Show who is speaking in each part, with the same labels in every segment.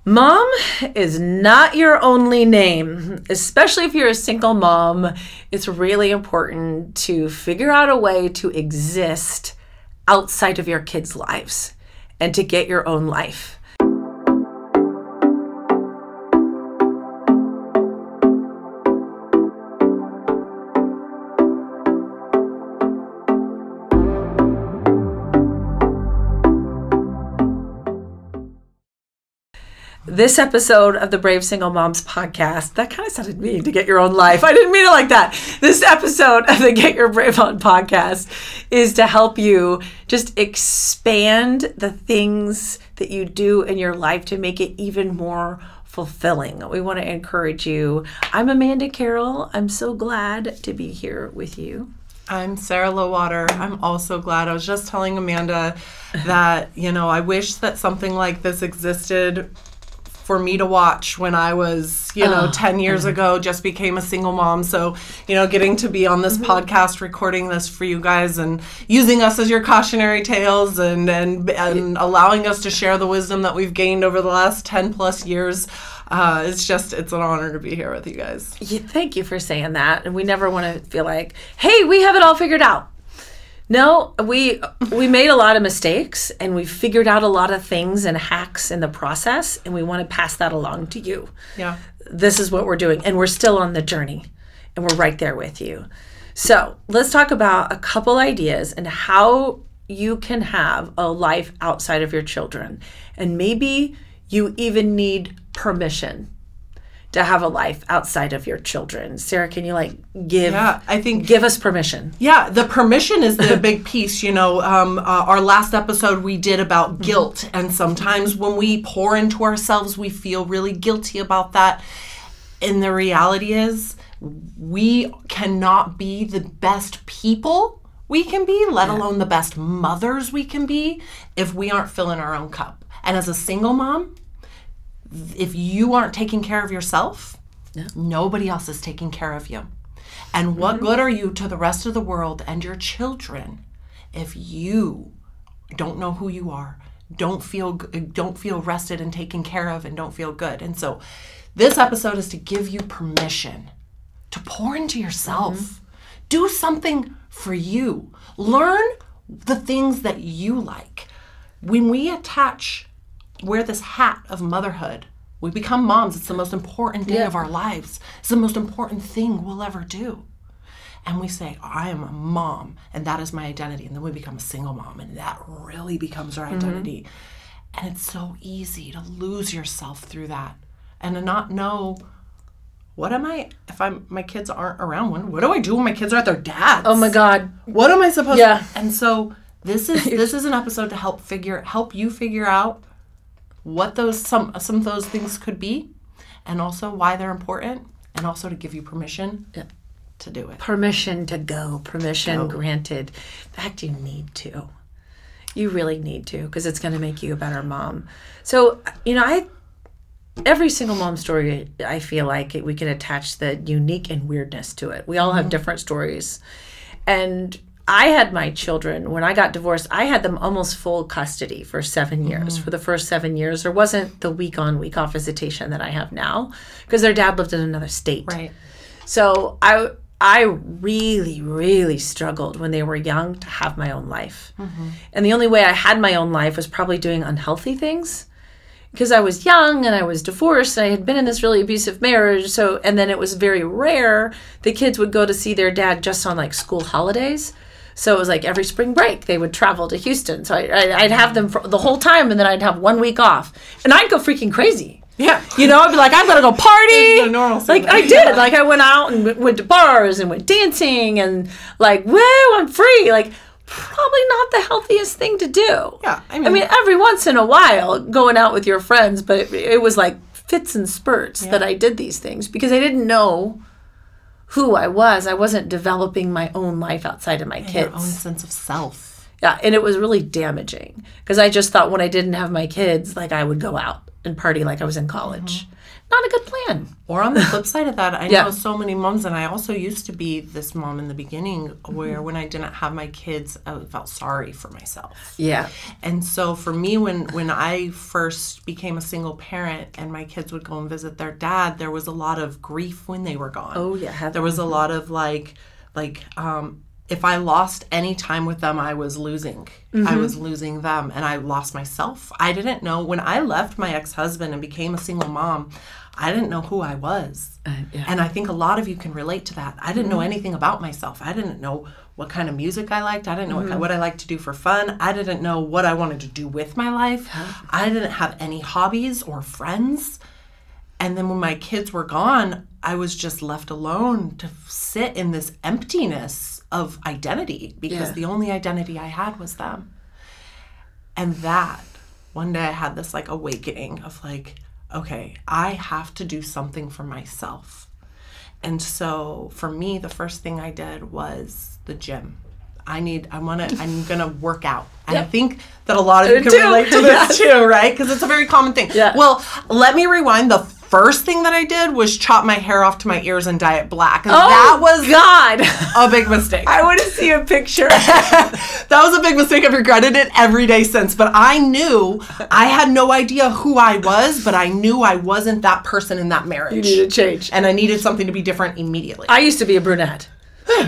Speaker 1: Mom is not your only name, especially if you're a single mom. It's really important to figure out a way to exist outside of your kids' lives and to get your own life. This episode of the Brave Single Moms podcast, that kind of sounded mean, to get your own life. I didn't mean it like that. This episode of the Get Your Brave On podcast is to help you just expand the things that you do in your life to make it even more fulfilling. We want to encourage you. I'm Amanda Carroll. I'm so glad to be here with you.
Speaker 2: I'm Sarah Lowater. I'm also glad. I was just telling Amanda that, I wish that something like this existed for me to watch when I was, 10 years ago, just became a single mom. So, getting to be on this podcast, recording this for you guys and using us as your cautionary tales and allowing us to share the wisdom that we've gained over the last 10 plus years. It's an honor to be here with you guys.
Speaker 1: Yeah, thank you for saying that. And we never want to feel like, hey, we have it all figured out. No, we made a lot of mistakes and we figured out a lot of things and hacks in the process, and we want to pass that along to you.
Speaker 2: Yeah.
Speaker 1: This is what we're doing, and we're still on the journey, and we're right there with you. So let's talk about a couple ideas and how you can have a life outside of your children. And maybe you even need permission to have a life outside of your children. Sarah, can you give us permission?
Speaker 2: Yeah, the permission is the big piece. Our last episode we did about guilt, and sometimes when we pour into ourselves, we feel really guilty about that. And the reality is we cannot be the best people we can be, let alone the best mothers we can be, if we aren't filling our own cup. And as a single mom, if you aren't taking care of yourself, nobody else is taking care of you. And what good are you to the rest of the world and your children if you don't know who you are, don't feel rested and taken care of, and don't feel good? And so this episode is to give you permission to pour into yourself. Do something for you. Learn the things that you like. When we wear this hat of motherhood, we become moms. It's the most important day of our lives. It's the most important thing we'll ever do. And we say, I am a mom, and that is my identity. And then we become a single mom, and that really becomes our identity. And it's so easy to lose yourself through that and to not know, what am I, if my kids aren't around? What do I do when my kids are at their dad's?
Speaker 1: Oh my God.
Speaker 2: What am I supposed to? And so this is an episode to help you figure out what some of those things could be, and also why they're important, and also to give you permission to do it.
Speaker 1: Permission to go. Permission granted. In fact, you need to. You really need to, because it's going to make you a better mom. So, every single mom story, I feel like we can attach the unique and weirdness to it. We all have different stories. And I had my children, when I got divorced, I had them almost full custody for 7 years. For the first 7 years, there wasn't the week on, week off visitation that I have now, because their dad lived in another state.
Speaker 2: Right.
Speaker 1: So I really, really struggled when they were young to have my own life. And the only way I had my own life was probably doing unhealthy things, because I was young and I was divorced and I had been in this really abusive marriage. And then it was very rare the kids would go to see their dad just on school holidays. So it was every spring break, they would travel to Houston. So I'd have them for the whole time, and then I'd have 1 week off. And I'd go freaking crazy.
Speaker 2: Yeah.
Speaker 1: I'd be like, I'm going to go party.
Speaker 2: The normal thing.
Speaker 1: I did. I went out and went to bars and went dancing and woo, I'm free. Probably not the healthiest thing to do.
Speaker 2: Yeah.
Speaker 1: I mean, every once in a while, going out with your friends, but it was fits and spurts that I did these things, because I didn't know who I was. I wasn't developing my own life outside of my kids.
Speaker 2: Your own sense of self.
Speaker 1: Yeah, and it was really damaging, because I just thought when I didn't have my kids, I would go out and party like I was in college. Not a good plan.
Speaker 2: Or on the flip side of that, I know so many moms, and I also used to be this mom in the beginning where when I didn't have my kids, I felt sorry for myself.
Speaker 1: Yeah.
Speaker 2: And so for me, when I first became a single parent and my kids would go and visit their dad, there was a lot of grief when they were gone.
Speaker 1: Oh, yeah.
Speaker 2: There was a lot of if I lost any time with them, I was losing. I was losing them, and I lost myself. I didn't know. When I left my ex-husband and became a single mom, I didn't know who I was. And I think a lot of you can relate to that. I didn't know anything about myself. I didn't know what kind of music I liked. I didn't know what I liked to do for fun. I didn't know what I wanted to do with my life. I didn't have any hobbies or friends. And then when my kids were gone, I was just left alone to sit in this emptiness of identity because the only identity I had was them. And that, one day I had this like awakening of like, okay, I have to do something for myself. And so for me, the first thing I did was the gym. I'm gonna work out. And I think that a lot of you can relate to this too, right? Because it's a very common thing. Yeah. Well, let me rewind. The first thing that I did was chop my hair off to my ears and dye it black. And that was a big mistake.
Speaker 1: I want to see a picture.
Speaker 2: That was a big mistake. I've regretted it every day since. But I knew, I had no idea who I was, but I knew I wasn't that person in that marriage.
Speaker 1: You needed change.
Speaker 2: And I needed something to be different immediately.
Speaker 1: I used to be a brunette.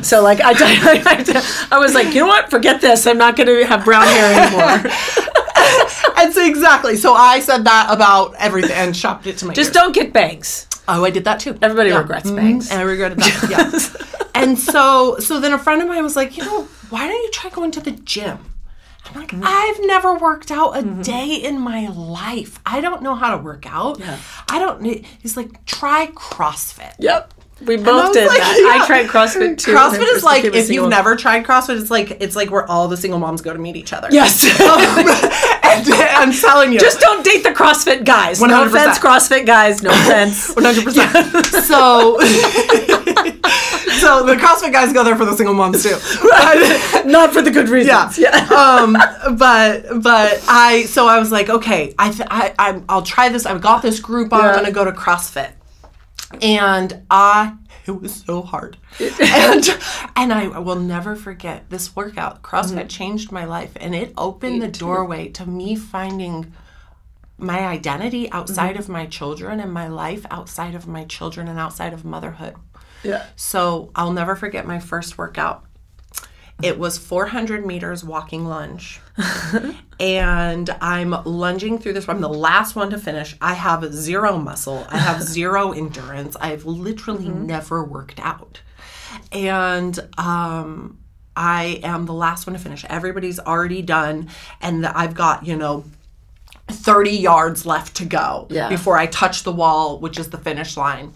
Speaker 1: So like I was like, you know what? Forget this. I'm not going to have brown hair anymore.
Speaker 2: And so exactly. So I said that about everything and chopped it to my ears.
Speaker 1: Just don't get bangs.
Speaker 2: Oh, I did that too.
Speaker 1: Everybody regrets bangs.
Speaker 2: And I regretted that. Yeah. And so then a friend of mine was like, why don't you try going to the gym? I'm like, I've never worked out a day in my life. I don't know how to work out. Yeah. He's like, try CrossFit.
Speaker 1: Yep. We both did that. I tried CrossFit too.
Speaker 2: CrossFit is like, if you've never tried CrossFit, it's like where all the single moms go to meet each other.
Speaker 1: Yes.
Speaker 2: And I'm telling you.
Speaker 1: Just don't date the CrossFit guys. 100%. No offense, CrossFit guys. No offense.
Speaker 2: 100%. So the CrossFit guys go there for the single moms too.
Speaker 1: Not for the good reasons.
Speaker 2: Yeah. But I was like, okay, I'll try this. I've got this group. I'm going to go to CrossFit. And it was so hard. and I will never forget this workout. CrossFit changed my life, and it opened the doorway to me finding my identity outside of my children and my life outside of my children and outside of motherhood.
Speaker 1: Yeah.
Speaker 2: So I'll never forget my first workout. It was 400 meters walking lunge. And I'm lunging through this. I'm the last one to finish. I have zero muscle. I have zero endurance. I've literally never worked out. And I am the last one to finish. Everybody's already done. And I've got, 30 yards left to go before I touch the wall, which is the finish line.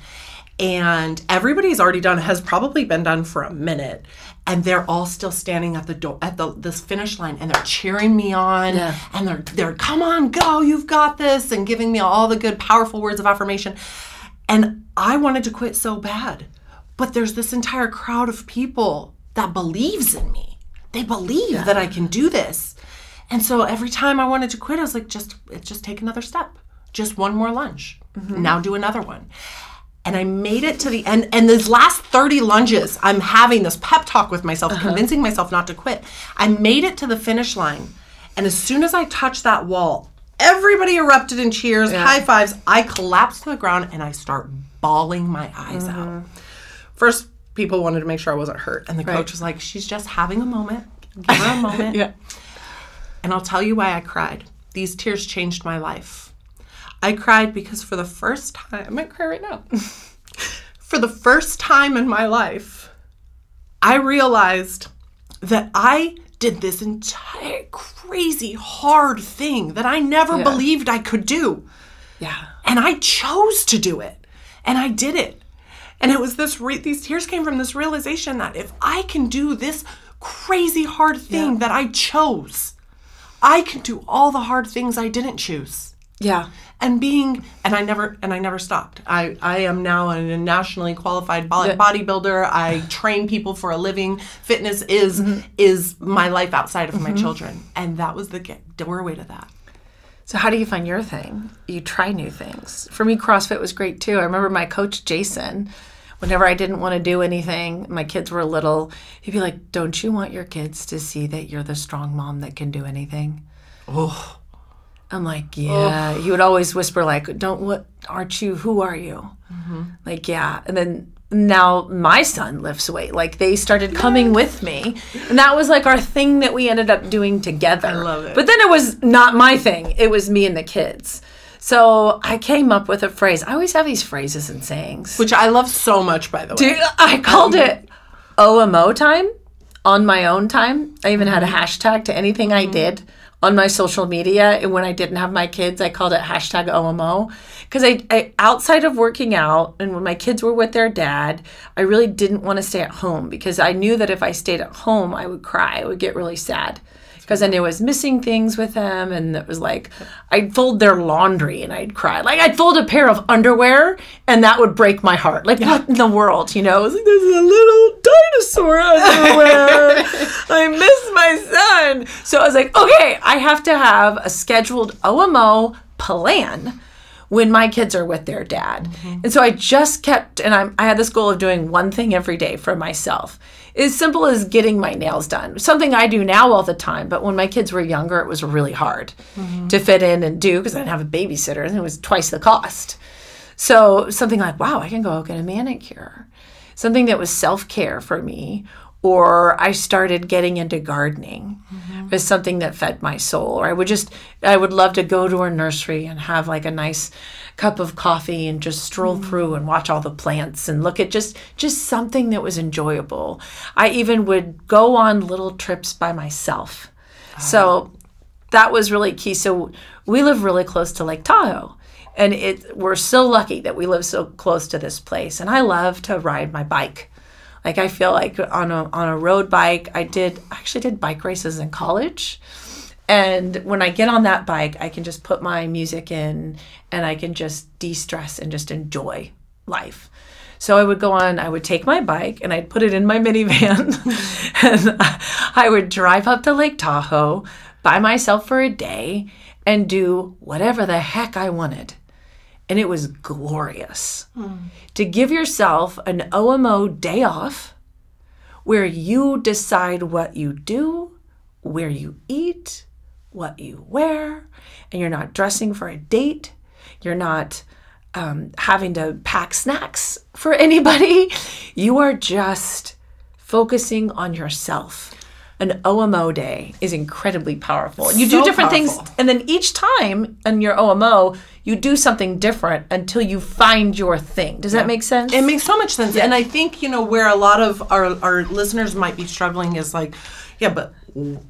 Speaker 2: And everybody's already done, has probably been done for a minute. And they're all still standing at the door, at this finish line, and they're cheering me on. Yeah. And they're, come on, go, you've got this, and giving me all the good, powerful words of affirmation. And I wanted to quit so bad. But there's this entire crowd of people that believes in me. They believe that I can do this. And so every time I wanted to quit, I was like, just take another step. Just one more lunge. Now do another one. And I made it to the end. And these last 30 lunges, I'm having this pep talk with myself, convincing myself not to quit. I made it to the finish line. And as soon as I touched that wall, everybody erupted in cheers, high fives. I collapsed to the ground and I start bawling my eyes out. First, people wanted to make sure I wasn't hurt. And the coach was like, she's just having a moment. Give her a moment. And I'll tell you why I cried. These tears changed my life. I cried because for the first time, I might cry right now. For the first time in my life, I realized that I did this entire crazy hard thing that I never believed I could do. Yeah. And I chose to do it. And I did it. And it was these tears came from this realization that if I can do this crazy hard thing that I chose, I can do all the hard things I didn't choose. Yeah. And I never stopped. I am now a nationally qualified bodybuilder. I train people for a living. Fitness is my life outside of my children. And that was the doorway to that.
Speaker 1: So how do you find your thing? You try new things. For me, CrossFit was great too. I remember my coach, Jason, whenever I didn't want to do anything, my kids were little, he'd be like, don't you want your kids to see that you're the strong mom that can do anything?
Speaker 2: Oh.
Speaker 1: I'm like, yeah. He would always whisper like, aren't you, who are you? Mm-hmm. Like, yeah. And then now my son lifts weight. Like, they started coming with me. And that was like our thing that we ended up doing together.
Speaker 2: I love it.
Speaker 1: But then it was not my thing. It was me and the kids. So I came up with a phrase. I always have these phrases and sayings.
Speaker 2: Which I love so much, by the way.
Speaker 1: Dude, I called it OMO time, on my own time. I even had a hashtag to anything I did on my social media. And when I didn't have my kids, I called it hashtag OMO. Because I outside of working out and when my kids were with their dad, I really didn't want to stay at home because I knew that if I stayed at home, I would cry. I would get really sad. Because I knew I was missing things with them. And it was like, I'd fold their laundry and I'd cry. Like, I'd fold a pair of underwear and that would break my heart. Like, what in the world, you know? It was like, there's a little dinosaur underwear. I miss my son. So I was like, okay, I have to have a scheduled OMO plan when my kids are with their dad. Mm-hmm. And so I just kept, and I had this goal of doing one thing every day for myself. As simple as getting my nails done. Something I do now all the time, but when my kids were younger, it was really hard to fit in and do because I didn't have a babysitter and it was twice the cost. So something like, wow, I can go get a manicure. Something that was self-care for me. Or I started getting into gardening. It was something that fed my soul. Or I would love to go to a nursery and have like a nice cup of coffee and just stroll through and watch all the plants and look at just something that was enjoyable. I even would go on little trips by myself. So that was really key. So we live really close to Lake Tahoe. And we're so lucky that we live so close to this place. And I love to ride my bike. Like, I feel like on a road bike, I actually did bike races in college. And when I get on that bike, I can just put my music in and I can just de-stress and just enjoy life. So I would take my bike and I'd put it in my minivan and I would drive up to Lake Tahoe by myself for a day and do whatever the heck I wanted. And it was glorious to give yourself an OMO day off where you decide what you do, where you eat, what you wear, and you're not dressing for a date. You're not having to pack snacks for anybody. You are just focusing on yourself. An OMO day is incredibly powerful. You do different things, and then each time in your OMO, you do something different until you find your thing. Does that make sense?
Speaker 2: It makes so much sense. Yeah. And I think, where a lot of our listeners might be struggling is like, yeah, but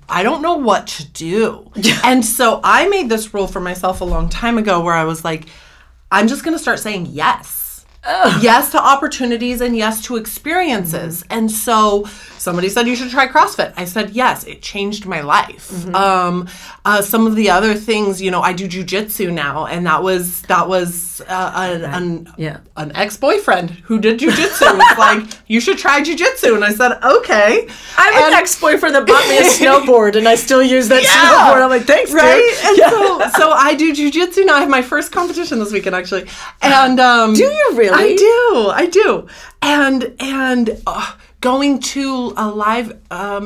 Speaker 2: I don't know what to do. Yeah. And so I made this rule for myself a long time ago where I was like, I'm just going to start saying yes. Yes to opportunities and yes to experiences. And so somebody said you should try CrossFit. I said yes. It changed my life. Some of the other things, I do jujitsu now, and that was an ex-boyfriend who did jujitsu. Was like, you should try jujitsu, and I said okay.
Speaker 1: I have an ex-boyfriend that bought me a snowboard, and I still use that snowboard. I'm like, thanks,
Speaker 2: right? And so I do jujitsu now. I have my first competition this weekend, actually. And
Speaker 1: do you really?
Speaker 2: I do. And going to a live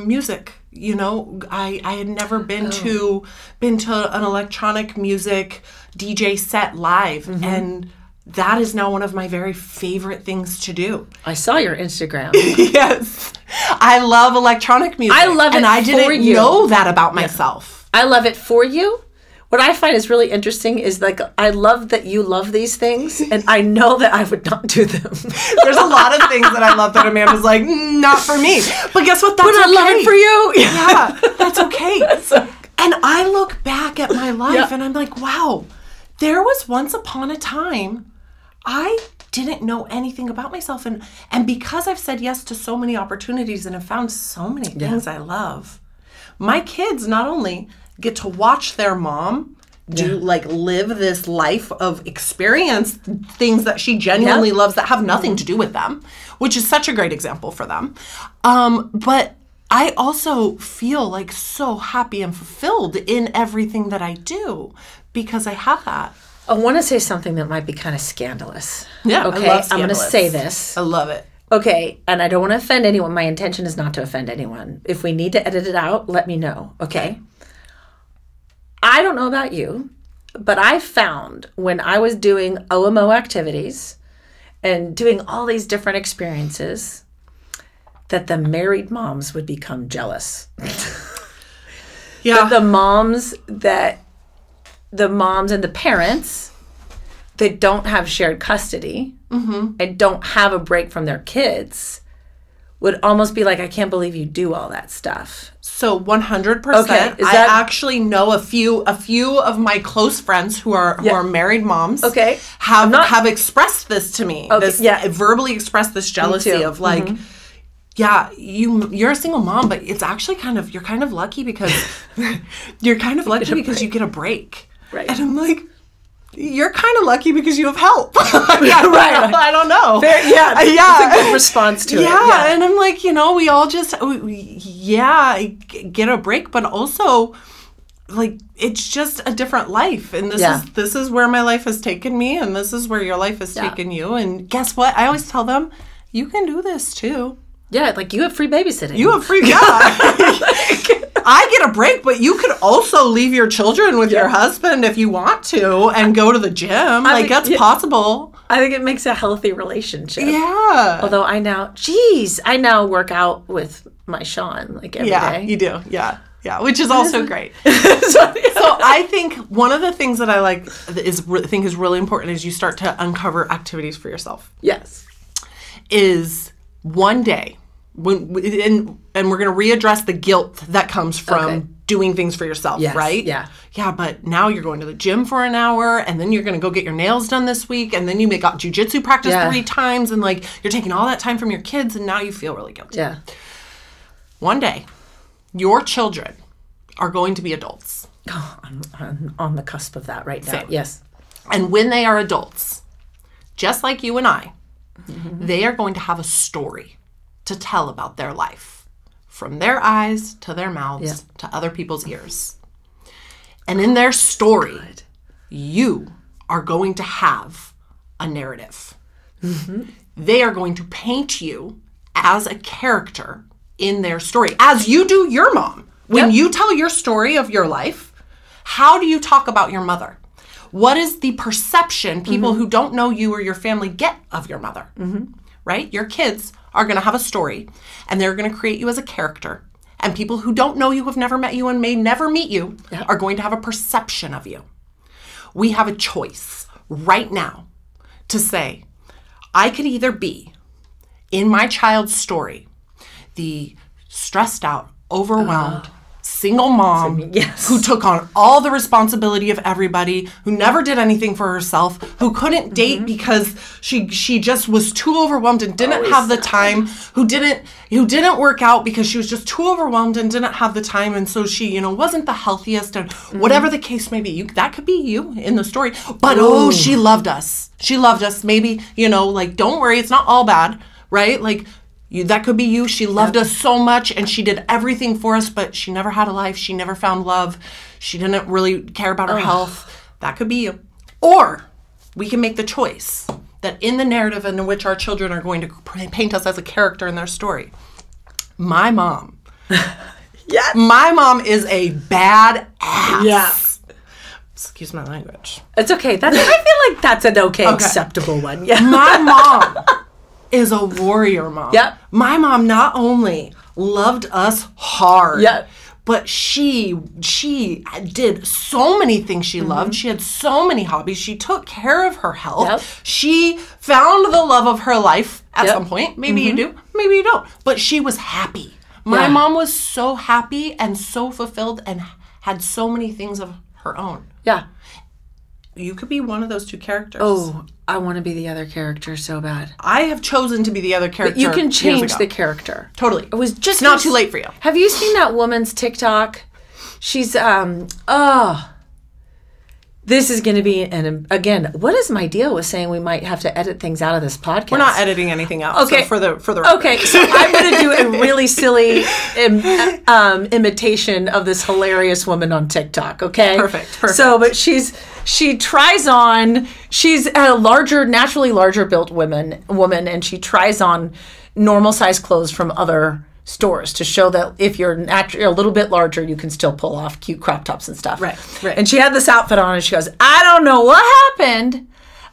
Speaker 2: music, I had never been to an electronic music DJ set live, and that is now one of my very favorite things to do.
Speaker 1: I saw your Instagram.
Speaker 2: Yes. I love electronic music.
Speaker 1: I love it
Speaker 2: and I didn't know that about myself.
Speaker 1: I love it for you. What I find is really interesting is like, I love that you love these things, and I know that I would not do them.
Speaker 2: There's a lot of things that I love that Amanda's like, not for me. But guess what? That's okay.
Speaker 1: But I love it for you.
Speaker 2: Yeah, that's okay. And I look back at my life and I'm like, wow, there was once upon a time I didn't know anything about myself. And because I've said yes to so many opportunities and have found so many things I love, my kids not only get to watch their mom live this life of experience, things that she genuinely loves that have nothing to do with them, which is such a great example for them. But I also feel like so happy and fulfilled in everything that I do because I have that.
Speaker 1: I want to say something that might be kind of scandalous.
Speaker 2: Yeah,
Speaker 1: okay.
Speaker 2: I love
Speaker 1: I'm going to
Speaker 2: scandalous.
Speaker 1: say this.
Speaker 2: I love it.
Speaker 1: Okay, and I don't want to offend anyone. My intention is not to offend anyone. If we need to edit it out, let me know, okay? I don't know about you, but I found when I was doing OMO activities and doing all these different experiences that the married moms would become jealous.
Speaker 2: Yeah.
Speaker 1: The moms and the parents that don't have shared custody and don't have a break from their kids would almost be like, I can't believe you do all that stuff.
Speaker 2: So 100%.
Speaker 1: Okay,
Speaker 2: I actually know a few of my close friends who are married moms.
Speaker 1: Okay.
Speaker 2: Have expressed this to me.
Speaker 1: Okay,
Speaker 2: Verbally expressed this jealousy of like, yeah, you're a single mom, but it's actually you're kind of lucky because you get a break.
Speaker 1: Right.
Speaker 2: And I'm like, you're kind of lucky because you have help.
Speaker 1: Right.
Speaker 2: I don't know.
Speaker 1: Fair, yeah. It's a good response to it.
Speaker 2: Yeah. And I'm like, we all just, get a break, but also, like, it's just a different life. And this is where my life has taken me, and this is where your life has taken you. And guess what? I always tell them, you can do this too.
Speaker 1: Yeah, like you have free babysitting.
Speaker 2: You have free, I get a break, but you could also leave your children with your husband if you want to and go to the gym. That's possible.
Speaker 1: I think it makes a healthy relationship.
Speaker 2: Yeah.
Speaker 1: Although I now work out with my Sean like every day.
Speaker 2: Yeah, you do. Yeah. Yeah, which is also great. So I think one of the things that I think is really important is you start to uncover activities for yourself.
Speaker 1: Yes.
Speaker 2: Is one day and we're going to readdress the guilt that comes from doing things for yourself, right?
Speaker 1: Yeah.
Speaker 2: Yeah, but now you're going to the gym for an hour, and then you're going to go get your nails done this week, and then you got jujitsu practice 3 times, and like you're taking all that time from your kids, and now you feel really guilty.
Speaker 1: Yeah.
Speaker 2: One day, your children are going to be adults.
Speaker 1: Oh, I'm on the cusp of that right now.
Speaker 2: Same.
Speaker 1: Yes.
Speaker 2: And when they are adults, just like you and I, they are going to have a story to tell about their life, from their eyes to their mouths to other people's ears. And in their story, you are going to have a narrative. They are going to paint you as a character in their story, as you do your mom. When you tell your story of your life, how do you talk about your mother? What is the perception people who don't know you or your family get of your mother? Right? Your kids are going to have a story, and they're going to create you as a character. And people who don't know you, have never met you, and may never meet you, are going to have a perception of you. We have a choice right now to say, I could either be, in my child's story, the stressed out, overwhelmed, single mom who took on all the responsibility of everybody, who never did anything for herself, who couldn't date because she just was too overwhelmed and didn't have the time, who didn't work out because she was just too overwhelmed and didn't have the time, and so she wasn't the healthiest, and whatever the case may be. That could be you in the story. But she loved us. She loved us. Maybe, don't worry, it's not all bad, right? That could be you. She loved us so much, and she did everything for us, but she never had a life. She never found love. She didn't really care about her health. That could be you. Or we can make the choice that in the narrative in which our children are going to paint us as a character in their story, my mom, my mom is a bad ass.
Speaker 1: Yeah.
Speaker 2: Excuse my language.
Speaker 1: It's okay. I feel like that's an acceptable one. Yeah.
Speaker 2: My mom is a warrior mom.
Speaker 1: Yep.
Speaker 2: My mom not only loved us hard, but she did so many things she loved. She had so many hobbies. She took care of her health.
Speaker 1: Yep.
Speaker 2: She found the love of her life at some point. Maybe you do, maybe you don't. But she was happy. My mom was so happy and so fulfilled and had so many things of her own.
Speaker 1: Yeah.
Speaker 2: You could be one of those two characters.
Speaker 1: Oh, I want to be the other character so bad.
Speaker 2: I have chosen to be the other character.
Speaker 1: But you can change the character.
Speaker 2: Totally.
Speaker 1: It was just
Speaker 2: it's not too late for you.
Speaker 1: Have you seen that woman's TikTok? She's this is going to be, and again, what is my deal with saying we might have to edit things out of this podcast?
Speaker 2: We're not editing anything out.
Speaker 1: Okay.
Speaker 2: So for the record.
Speaker 1: Okay, so I'm going to do a really silly imitation of this hilarious woman on TikTok, okay?
Speaker 2: Perfect.
Speaker 1: So, but she tries on, she's a naturally larger built woman, and she tries on normal size clothes from other stores to show that if you're a little bit larger, you can still pull off cute crop tops and stuff.
Speaker 2: Right.
Speaker 1: And she had this outfit on, and she goes, I don't know what happened.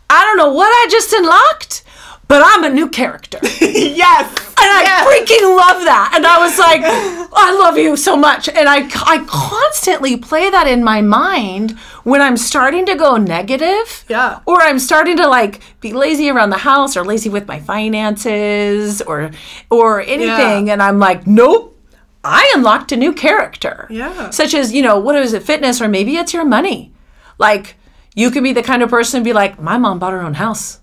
Speaker 1: I don't know what I just unlocked, but I'm a new character.
Speaker 2: Yes.
Speaker 1: And I freaking love that. And I was like, I love you so much. And I constantly play that in my mind when I'm starting to go negative.
Speaker 2: Yeah.
Speaker 1: Or I'm starting to like be lazy around the house or lazy with my finances or anything.
Speaker 2: Yeah.
Speaker 1: And I'm like, nope. I unlocked a new character.
Speaker 2: Yeah.
Speaker 1: Such as, what is it, fitness, or maybe it's your money. Like, you can be the kind of person to be like, my mom bought her own house.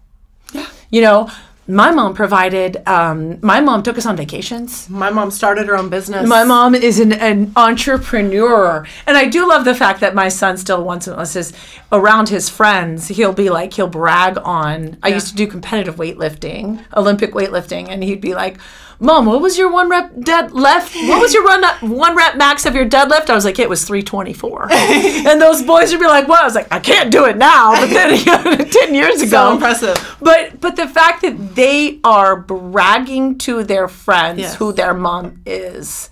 Speaker 2: Yeah.
Speaker 1: My mom provided, my mom took us on vacations.
Speaker 2: My mom started her own business.
Speaker 1: My mom is an entrepreneur. And I do love the fact that my son still once in a while says, around his friends, he'll brag on, I used to do competitive weightlifting, Olympic weightlifting, and he'd be like, Mom, what was your one rep max of your deadlift? I was like, it was 324. And those boys would be like, what? I was like, I can't do it now. But then 10 years ago.
Speaker 2: So impressive.
Speaker 1: But the fact that they are bragging to their friends who their mom is.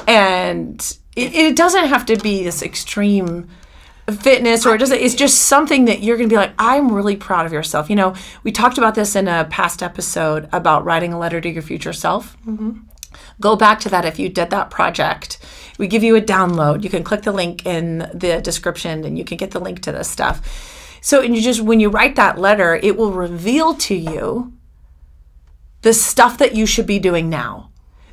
Speaker 1: And it doesn't have to be this extreme fitness, or it's just something that you're going to be like, I'm really proud of yourself. We talked about this in a past episode about writing a letter to your future self. Mm-hmm. Go back to that if you did that project. We give you a download. You can click the link in the description and you can get the link to this stuff. So, and when you write that letter, it will reveal to you the stuff that you should be doing now.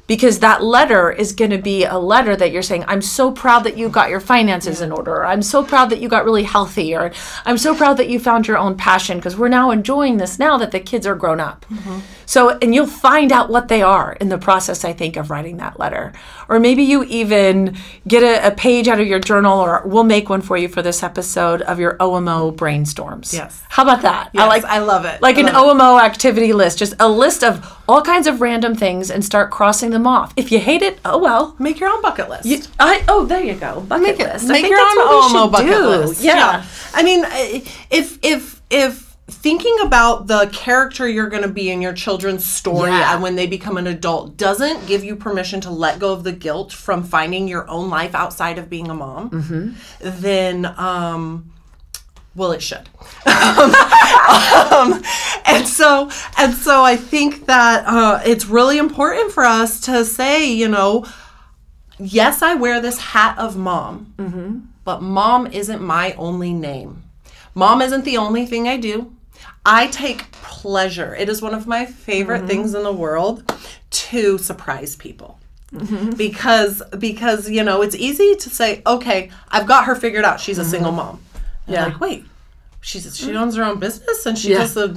Speaker 1: Because that letter is going to be a letter that you're saying, I'm so proud that you got your finances in order. Or, I'm so proud that you got really healthy. Or I'm so proud that you found your own passion, because we're now enjoying this now that the kids are grown up. Mm-hmm. So, and you'll find out what they are in the process, I think, of writing that letter. Or maybe you even get a page out of your journal, or we'll make one for you for this episode, of your OMO brainstorms.
Speaker 2: Yes.
Speaker 1: How about that?
Speaker 2: Yes, I love it.
Speaker 1: Like an OMO activity list, just a list of all kinds of random things, and start crossing them off. If you hate it, oh well.
Speaker 2: Make your own bucket list.
Speaker 1: There you go. Bucket list.
Speaker 2: Make your own OMO bucket list.
Speaker 1: Yeah.
Speaker 2: I mean, if thinking about the character you're going to be in your children's story and when they become an adult doesn't give you permission to let go of the guilt from finding your own life outside of being a mom, then well, it should. And so I think that it's really important for us to say, yes, I wear this hat of mom, but mom isn't my only name. Mom isn't the only thing I do. I take pleasure. It is one of my favorite things in the world to surprise people. Because it's easy to say, okay, I've got her figured out. She's a single mom. And like, wait, she owns her own business and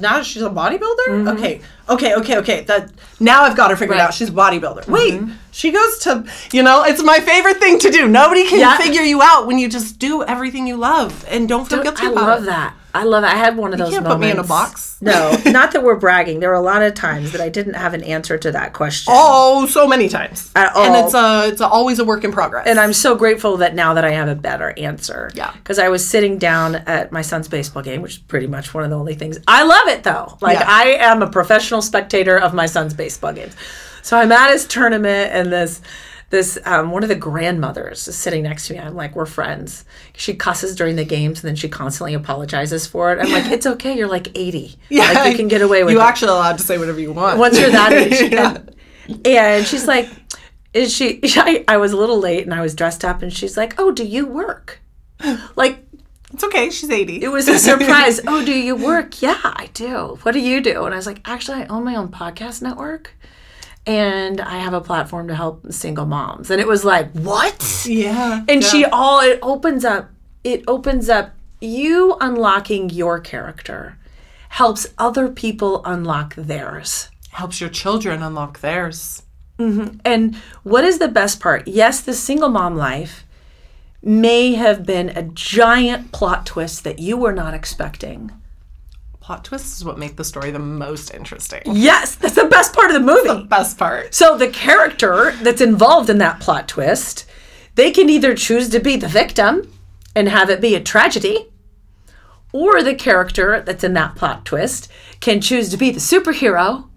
Speaker 2: now she's a bodybuilder? Okay. That now I've got her figured out. She's a bodybuilder. Wait, she goes to, it's my favorite thing to do. Nobody can figure you out when you just do everything you love and don't feel guilty about it.
Speaker 1: I love that. I love it. I had one of those moments.
Speaker 2: You can't put me in a box.
Speaker 1: No, not that we're bragging. There were a lot of times that I didn't have an answer to that question.
Speaker 2: Oh, so many times. At all. And it's always a work in progress.
Speaker 1: And I'm so grateful that now that I have a better answer.
Speaker 2: Yeah.
Speaker 1: Because I was sitting down at my son's baseball game, which is pretty much one of the only things. I love it, though. I am a professional spectator of my son's baseball games. So I'm at his tournament, and this one of the grandmothers is sitting next to me. I'm like, we're friends. She cusses during the games, and then she constantly apologizes for it. I'm like, it's okay. You're like 80. Yeah, you can get away with it.
Speaker 2: You're actually allowed to say whatever you want.
Speaker 1: Once you're that age. And she's like, I was a little late, and I was dressed up, and she's like, oh, do you work? Like,
Speaker 2: it's okay. She's 80.
Speaker 1: It was a surprise. Oh, do you work? Yeah, I do. What do you do? And I was like, actually, I own my own podcast network. And I have a platform to help single moms. And it was like, what?
Speaker 2: Yeah.
Speaker 1: And it opens up you unlocking your character helps other people unlock theirs.
Speaker 2: Helps your children unlock theirs.
Speaker 1: Mm-hmm. And what is the best part? Yes, the single mom life may have been a giant plot twist that you were not expecting.
Speaker 2: Plot twists is what make the story the most interesting.
Speaker 1: Yes, that's the best part of the movie.
Speaker 2: The best part.
Speaker 1: So the character that's involved in that plot twist, they can either choose to be the victim and have it be a tragedy, or the character that's in that plot twist can choose to be the superhero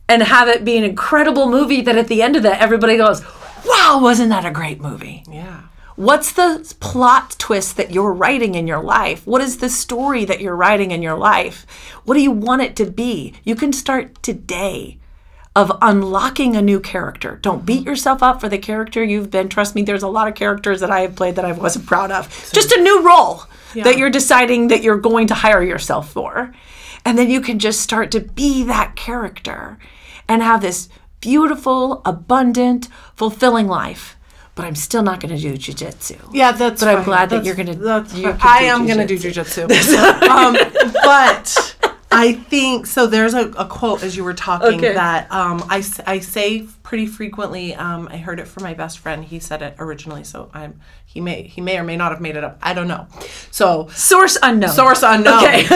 Speaker 1: and have it be an incredible movie that at the end of that, everybody goes, wow, wasn't that a great movie?
Speaker 2: Yeah.
Speaker 1: What's the plot twist that you're writing in your life? What is the story that you're writing in your life? What do you want it to be? You can start today of unlocking a new character. Don't beat yourself up for the character you've been. Trust me, there's a lot of characters that I have played that I wasn't proud of. Just a new role that you're deciding that you're going to hire yourself for. And then you can just start to be that character and have this beautiful, abundant, fulfilling life. But I'm still not going to do jujitsu.
Speaker 2: Yeah, that's.
Speaker 1: But I'm glad that you're going
Speaker 2: to. I am going to do jujitsu. But I think so. There's a quote as you were talking that I say pretty frequently. I heard it from my best friend. He said it originally, so he may or may not have made it up. I don't know. So
Speaker 1: source unknown.
Speaker 2: Source unknown.
Speaker 1: Okay.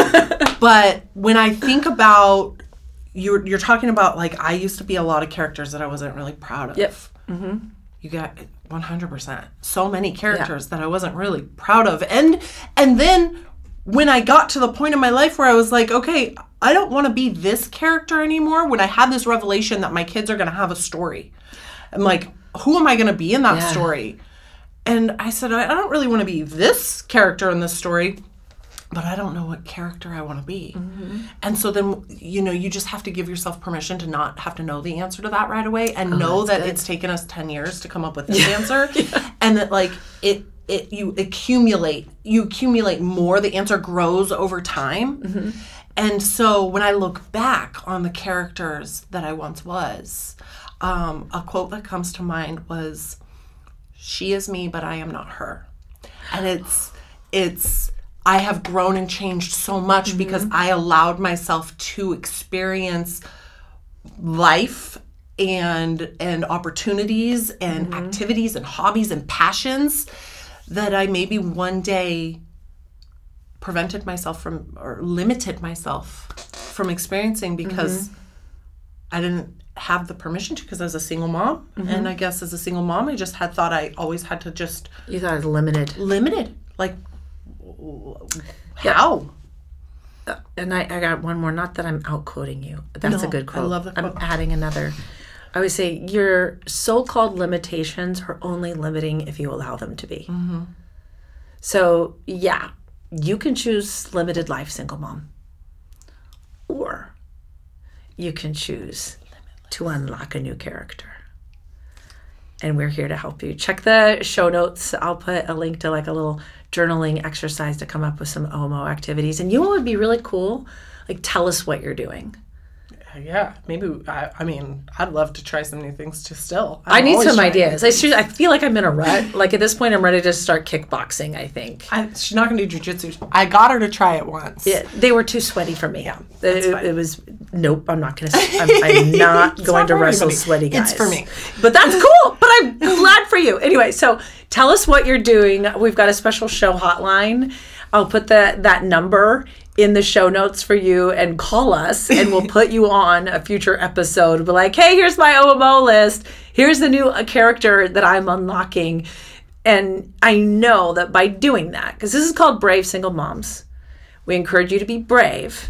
Speaker 2: But when I think about you're talking about, like, I used to be a lot of characters that I wasn't really proud of.
Speaker 1: Yep. Mm-hmm.
Speaker 2: You got 100%. So many characters that I wasn't really proud of. And then when I got to the point in my life where I was like, okay, I don't want to be this character anymore. When I had this revelation that my kids are going to have a story, I'm like, who am I going to be in that story? And I said, I don't really want to be this character in this story, but I don't know what character I want to be. Mm-hmm. And so then, you just have to give yourself permission to not have to know the answer to that right away, and know that it's taken us 10 years to come up with this answer. And that, like, you accumulate more, the answer grows over time. Mm-hmm. And so when I look back on the characters that I once was, a quote that comes to mind was, "She is me, but I am not her." And it's I have grown and changed so much because I allowed myself to experience life and opportunities and activities and hobbies and passions that I maybe one day prevented myself from, or limited myself from experiencing because I didn't have the permission to, because I was a single mom. And I guess as a single mom, I just thought I always had to just...
Speaker 1: You thought it was limited.
Speaker 2: Limited. Like... How?
Speaker 1: And I got one more. Not that I'm out quoting you. That's a good quote.
Speaker 2: I love the quote.
Speaker 1: I'm adding another. I would say your so-called limitations are only limiting if you allow them to be. Mm-hmm. So, yeah, you can choose limited life, single mom. Or you can choose to unlock a new character. And we're here to help you. Check the show notes. I'll put a link to, like, a little journaling exercise to come up with some OMO activities. And you know what would be really cool? Like, tell us what you're doing.
Speaker 2: Yeah, maybe, I mean, I'd love to try some new things too still.
Speaker 1: I need some ideas. I feel like I'm in a rut. Like, at this point, I'm ready to start kickboxing, I think.
Speaker 2: She's not going to do jujitsu. I got her to try it once.
Speaker 1: Yeah, they were too sweaty for me. Yeah, it was, nope, I'm not going to, I'm not going to wrestle sweaty guys.
Speaker 2: It's for me.
Speaker 1: But that's cool. But I'm glad for you. Anyway, so tell us what you're doing. We've got a special show hotline. I'll put that number in the show notes for you, and call us, and we'll put you on a future episode. Be like, hey, here's my OMO list. Here's the new character that I'm unlocking. And I know that by doing that, because this is called Brave Single Moms, we encourage you to be brave.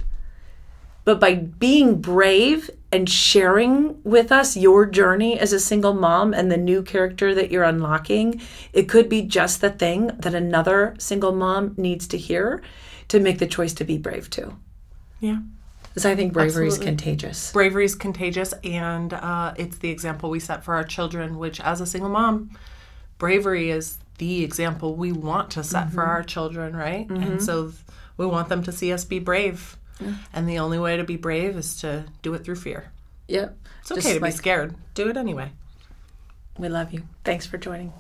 Speaker 1: But by being brave and sharing with us your journey as a single mom and the new character that you're unlocking, it could be just the thing that another single mom needs to hear to make the choice to be brave too.
Speaker 2: Yeah.
Speaker 1: Because I think bravery is contagious.
Speaker 2: Bravery is contagious, and it's the example we set for our children, which, as a single mom, bravery is the example we want to set for our children, right? And so we want them to see us be brave. Yeah. And the only way to be brave is to do it through fear.
Speaker 1: Yep.
Speaker 2: It's okay to be scared. Do it anyway.
Speaker 1: We love you. Thanks for joining.